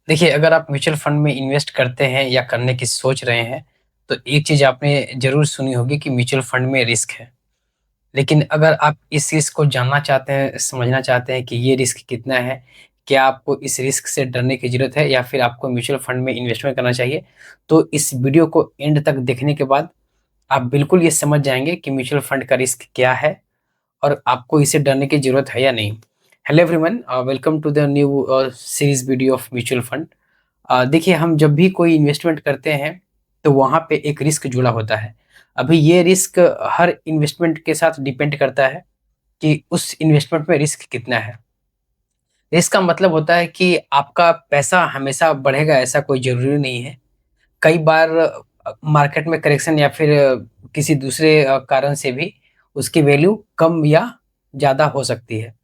देखिए, अगर आप म्यूचुअल फंड में इन्वेस्ट करते हैं या करने की सोच रहे हैं, तो एक चीज़ आपने ज़रूर सुनी होगी कि म्यूचुअल फंड में रिस्क है। लेकिन अगर आप इस रिस्क को जानना चाहते हैं, समझना चाहते हैं कि ये रिस्क कितना है, क्या आपको इस रिस्क से डरने की ज़रूरत है या फिर आपको म्यूचुअल फंड में इन्वेस्टमेंट करना चाहिए, तो इस वीडियो को एंड तक देखने के बाद आप बिल्कुल ये समझ जाएँगे कि म्यूचुअल फंड का रिस्क क्या है और आपको इससे डरने की ज़रूरत है या नहीं। Hello everyone, welcome to the new series video of mutual fund. देखिए, हम जब भी कोई इन्वेस्टमेंट करते हैं, तो वहाँ पे एक रिस्क जुड़ा होता है। अभी ये रिस्क हर इन्वेस्टमेंट के साथ डिपेंड करता है कि उस इन्वेस्टमेंट में रिस्क कितना है। इसका मतलब होता है कि आपका पैसा हमेशा बढ़ेगा ऐसा कोई ज़रूरी नहीं है। कई बार मार्केट में करेक्शन या फिर किसी दूसरे कारण से भी उसकी वैल्यू कम या ज़्यादा हो सकती है।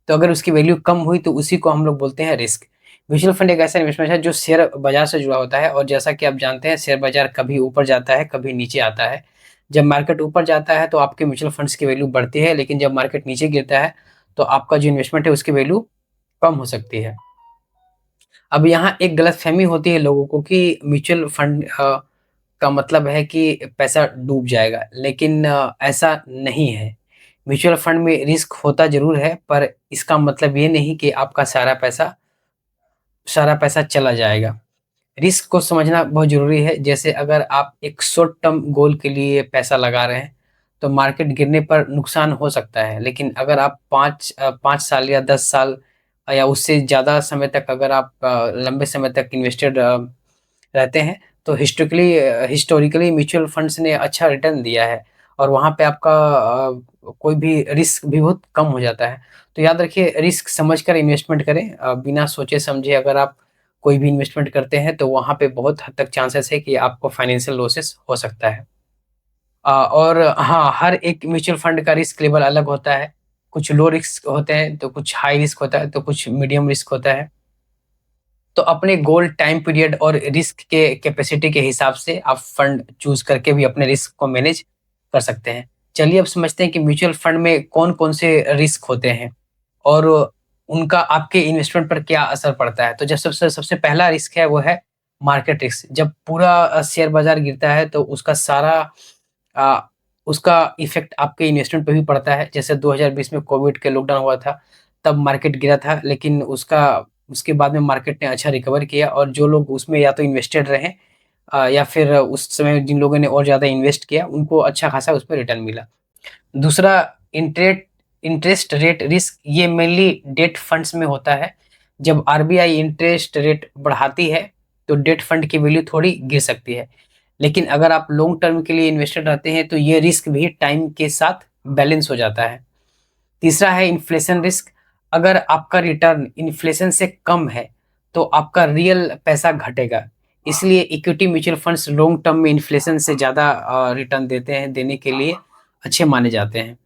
तो अगर उसकी वैल्यू कम हुई तो उसी को हम लोग बोलते हैं रिस्क। म्यूचुअल फंड एक ऐसा इन्वेस्टमेंट है जो शेयर बाज़ार से जुड़ा होता है और जैसा कि आप जानते हैं शेयर बाज़ार कभी ऊपर जाता है, कभी नीचे आता है। जब मार्केट ऊपर जाता है तो आपके म्यूचुअल फंड्स की वैल्यू बढ़ती है, लेकिन जब मार्केट नीचे गिरता है तो आपका जो इन्वेस्टमेंट है उसकी वैल्यू कम हो सकती है। अब यहाँ एक गलतफ़हमी होती है लोगों को कि म्यूचुअल फंड का मतलब है कि पैसा डूब जाएगा, लेकिन ऐसा नहीं है। म्यूचुअल फंड में रिस्क होता ज़रूर है, पर इसका मतलब ये नहीं कि आपका सारा पैसा चला जाएगा। रिस्क को समझना बहुत ज़रूरी है, जैसे अगर आप एक शॉर्ट टर्म गोल के लिए पैसा लगा रहे हैं, तो मार्केट गिरने पर नुकसान हो सकता है। लेकिन अगर आप 5 साल या 10 साल या उससे ज़्यादा समय तक अगर आप लंबे समय तक इन्वेस्टेड रहते हैं, तो हिस्टोरिकली म्यूचुअल फंड्स ने अच्छा रिटर्न दिया है और वहाँ पे आपका कोई भी रिस्क भी बहुत कम हो जाता है। तो याद रखिए, रिस्क समझकर इन्वेस्टमेंट करें। बिना सोचे-समझे अगर आप कोई भी इन्वेस्टमेंट करते हैं, तो वहाँ पे बहुत हद तक चांसेस है कि आपको फाइनेंशियल लॉसेस हो सकता है। और हाँ, हर एक म्यूचुअल फंड का रिस्क लेवल अलग होता है। कुछ लो रिस्क होते हैं, तो कुछ हाई रिस्क होता है, तो कुछ मीडियम रिस्क होता है। तो अपने गोल, टाइम पीरियड और रिस्क के कैपेसिटी के हिसाब से आप फंड चूज़ करके भी अपने रिस्क को मैनेज कर सकते हैं। चलिए अब समझते हैं कि म्यूचुअल फंड में कौन-कौन से रिस्क होते हैं और उनका आपके इन्वेस्टमेंट पर क्या असर पड़ता है। तो जो सबसे सबसे पहला रिस्क है वो है मार्केट रिस्क। जब पूरा शेयर बाज़ार गिरता है तो अ, उसका इफ़ेक्ट आपके इन्वेस्टमेंट पे भी पड़ता है। जैसे 2020 में कोविड के लॉकडाउन हुआ था, तब मार्केट गिरा था, लेकिन उसके बाद में मार्केट ने अच्छा रिकवर किया और जो लोग उसमें या तो इन्वेस्टेड रहे या फिर उस समय जिन लोगों ने और ज़्यादा इन्वेस्ट किया, उनको अच्छा खासा उसपे रिटर्न मिला। दूसरा, इंटरेट इंटरेस्ट रेट रिस्क, ये मेनली डेट फंड्स में होता है। जब आरबीआई इंटरेस्ट रेट बढ़ाती है, तो डेट फंड की वैल्यू थोड़ी गिर सकती है। लेकिन अगर आप लॉन्ग टर्म के लिए इन्वेस्टेड रहते हैं, तो ये रिस्क भी टाइम के साथ बैलेंस हो जाता है। तीसरा है इन्फ्लेशन रिस्क। अगर आपका रिटर्न इन्फ्लेशन से कम है, तो आपका रियल पैसा घटेगा। इसलिए equity mutual funds long term में इन्फ्लेशन से ज़्यादा रिटर्न देने के लिए अच्छे माने जाते हैं।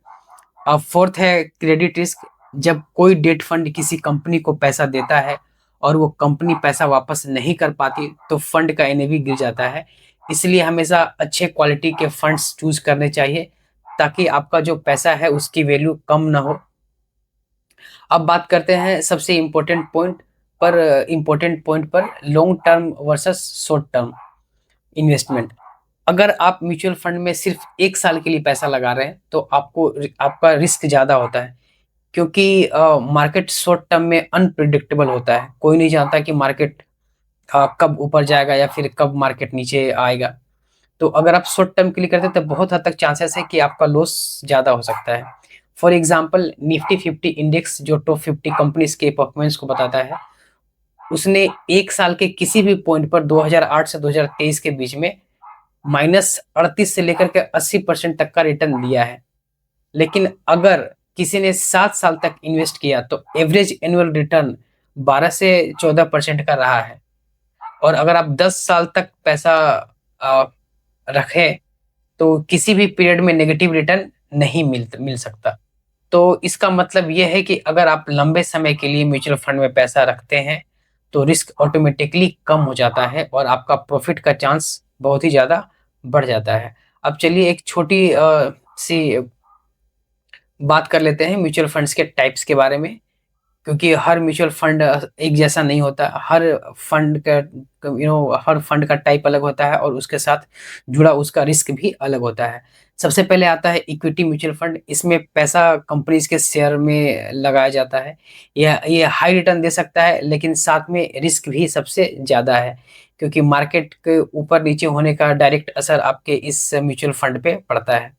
अब फोर्थ है क्रेडिट रिस्क। जब कोई डेट फंड किसी कंपनी को पैसा देता है और वो कंपनी पैसा वापस नहीं कर पाती, तो फंड का एनएवी गिर जाता है। इसलिए हमेशा अच्छे क्वालिटी के फंड्स चूज़ करने चाहिए, ताकि आपका जो पैसा है उसकी वैल्यू कम ना हो। अब बात करते हैं सबसे इम्पोर्टेंट पॉइंट पर, long term versus short term investment. अगर आप म्यूचुअल फंड में सिर्फ 1 साल के लिए पैसा लगा रहे हैं, तो आपका रिस्क ज़्यादा होता है, क्योंकि मार्केट शॉर्ट टर्म में अनप्रेडिक्टेबल होता है। कोई नहीं जानता कि मार्केट कब ऊपर जाएगा या फिर कब मार्केट नीचे आएगा। तो अगर आप शॉर्ट टर्म के लिए करते हैं, तो बहुत हद तक चांसेस है कि आपका लॉस ज़्यादा हो सकता है। फॉर एग्ज़ाम्पल, निफ्टी 50 इंडेक्स जो टॉप 50 कंपनीज़ के परफॉर्मेंस को बताता है, उसने 1 साल के किसी भी पॉइंट पर 2008 से 2023 के बीच में -38 से लेकर के 80% तक का रिटर्न दिया है। लेकिन अगर किसी ने 7 साल तक इन्वेस्ट किया, तो एवरेज एनुअल रिटर्न 12 से 14% का रहा है। और अगर आप 10 साल तक पैसा अ, रखें, तो किसी भी पीरियड में नेगेटिव रिटर्न नहीं मिल सकता। तो इसका मतलब ये है कि अगर आप लंबे समय के लिए म्यूचुअल फंड में पैसा रखते हैं, तो रिस्क ऑटोमेटिकली कम हो जाता है और आपका प्रॉफिट का चांस बहुत ही ज़्यादा बढ़ जाता है। अब चलिए एक छोटी सी बात कर लेते हैं म्यूचुअल फंड्स के टाइप्स के बारे में। क्योंकि हर म्यूचुअल फंड एक जैसा नहीं होता। फंड का हर फंड का टाइप अलग होता है और उसके साथ जुड़ा उसका रिस्क भी अलग होता है। सबसे पहले आता है इक्विटी म्यूचुअल फंड। इसमें पैसा कंपनीज के शेयर में लगाया जाता है। ये हाई रिटर्न दे सकता है, लेकिन साथ में रिस्क भी सबसे ज़्यादा है, क्योंकि मार्केट के ऊपर नीचे होने का डायरेक्ट असर आपके इस म्यूचुअल फंड पे पड़ता है।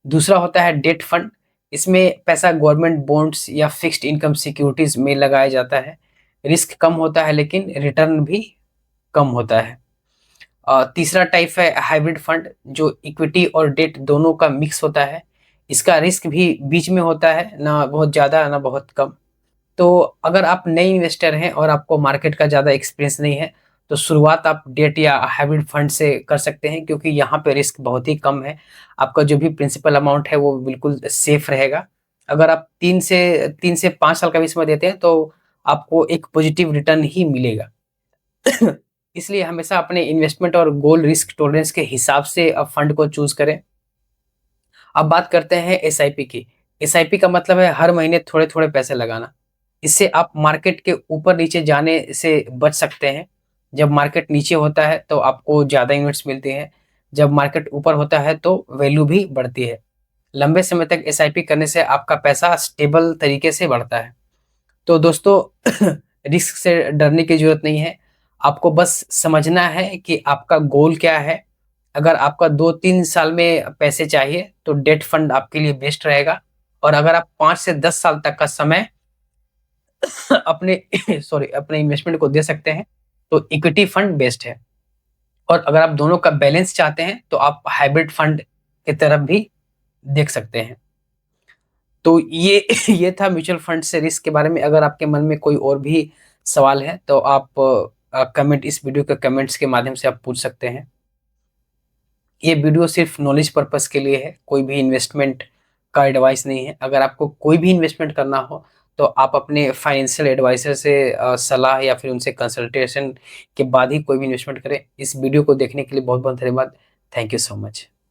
दूसरा होता है डेट फंड। इसमें पैसा गवर्नमेंट बॉन्ड्स या फिक्स्ड इनकम सिक्योरिटीज में लगाया जाता है। रिस्क कम होता है, लेकिन रिटर्न भी कम होता है। तीसरा टाइप है हाइब्रिड फंड, जो इक्विटी और डेट दोनों का मिक्स होता है। इसका रिस्क भी बीच में होता है, ना बहुत ज़्यादा ना बहुत कम। तो अगर आप नए इन्वेस्टर हैं और आपको मार्केट का ज़्यादा एक्सपीरियंस नहीं है, तो शुरुआत आप डेट या हाइब्रिड फंड से कर सकते हैं, क्योंकि यहाँ पे रिस्क बहुत ही कम है। आपका जो भी प्रिंसिपल अमाउंट है वो बिल्कुल सेफ रहेगा। अगर आप 3 से 5 साल का भी समय देते हैं, तो आपको एक पॉजिटिव रिटर्न ही मिलेगा। इसलिए हमेशा अपने इन्वेस्टमेंट और गोल रिस्क टॉलरेंस के हिसाब से आप फंड को चूज करें। अब बात करते हैं एसआईपी की। एसआईपी का मतलब है हर महीने थोड़े-थोड़े पैसे लगाना। इससे आप मार्केट के ऊपर-नीचे जाने से बच सकते हैं। जब मार्केट नीचे होता है तो आपको ज़्यादा इन्वेस्ट्स मिलते हैं। जब मार्केट ऊपर होता है तो वैल्यू भी बढ़ती है। लंबे समय तक एसआईपी करने से आपका पैसा स्टेबल तरीके से बढ़ता है। तो दोस्तों, रिस्क से डरने की ज़रूरत नहीं है। आपको बस समझना है कि आपका गोल क्या है। अगर आपका 2-3 साल में पैसे चाहिए, तो डेट फंड आपके लिए बेस्ट रहेगा। और अगर आप 5 से 10 साल तक का समय अपने अपने इन्वेस्टमेंट को दे सकते हैं, तो इक्विटी फंड बेस्ट है। और अगर आप दोनों का बैलेंस चाहते हैं, तो आप हाइब्रिड फंड की तरफ भी देख सकते हैं। तो ये ये था म्यूचुअल फंड से रिस्क के बारे में। अगर आपके मन में कोई और भी सवाल है, तो आप कमेंट इस वीडियो के कमेंट्स के माध्यम से आप पूछ सकते हैं। ये वीडियो सिर्फ नॉलेज पर्पस के लिए है, कोई भी इन्वेस्टमेंट का एडवाइस नहीं है। अगर आपको कोई भी इन्वेस्टमेंट करना हो, तो आप अपने फाइनेंशियल एडवाइज़र से सलाह या फिर उनसे कंसल्टेशन के बाद ही कोई भी इन्वेस्टमेंट करें। इस वीडियो को देखने के लिए बहुत-बहुत धन्यवाद। Thank you so much.